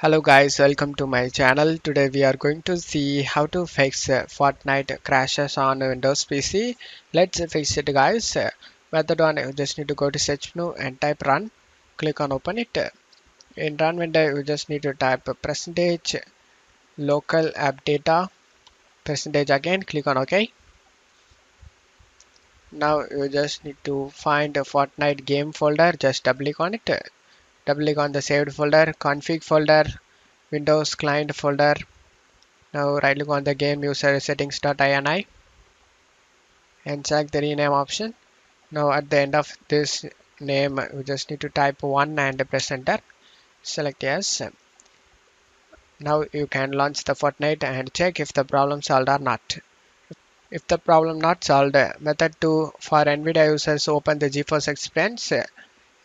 Hello guys, welcome to my channel. Today we are going to see how to fix Fortnite crashes on Windows PC. Let's fix it guys. Method 1, you just need to go to search menu and type run. Click on open it. In run window you just need to type percentage local app data percentage again. Click on OK. Now you just need to find a Fortnite game folder. Just double click on it. Double click on the saved folder, config folder, Windows client folder. Now right click on the game user settings.ini and select the rename option. Now at the end of this name we just need to type 1 and press enter. Select yes. Now you can launch the Fortnite and check if the problem solved or not. If the problem not solved, method 2 for NVIDIA users, open the GeForce Experience.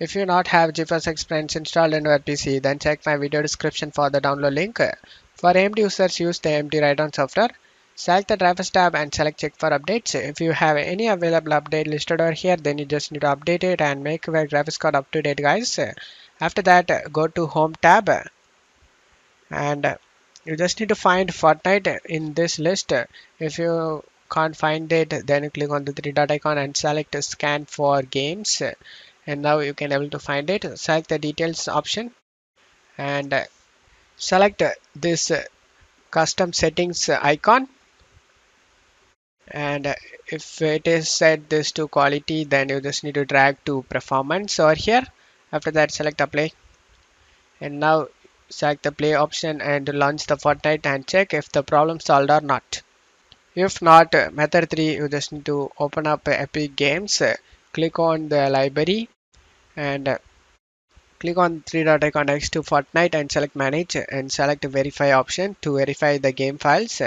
If you not have GeForce Experience installed in your PC, then check my video description for the download link. For AMD users, use the AMD write-down software. Select the drivers tab and select check for updates. If you have any available update listed over here, then you just need to update it and make your graphics card up to date guys. After that, go to home tab and you just need to find Fortnite in this list. If you can't find it, then you click on the three dot icon and select scan for games, and now you can able to find it. Select the details option and select this custom settings icon, and if it is set this to quality, then you just need to drag to performance over here. After that, select apply, and now select the play option and launch the Fortnite and check if the problem solved or not. If not, method 3, you just need to open up Epic Games, click on the library and click on three dot icon next to Fortnite and select manage and select verify option to verify the game files.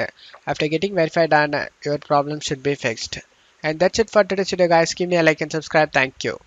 After getting verified done, your problem should be fixed. And that's it for today's video guys. Give me a like and subscribe. Thank you.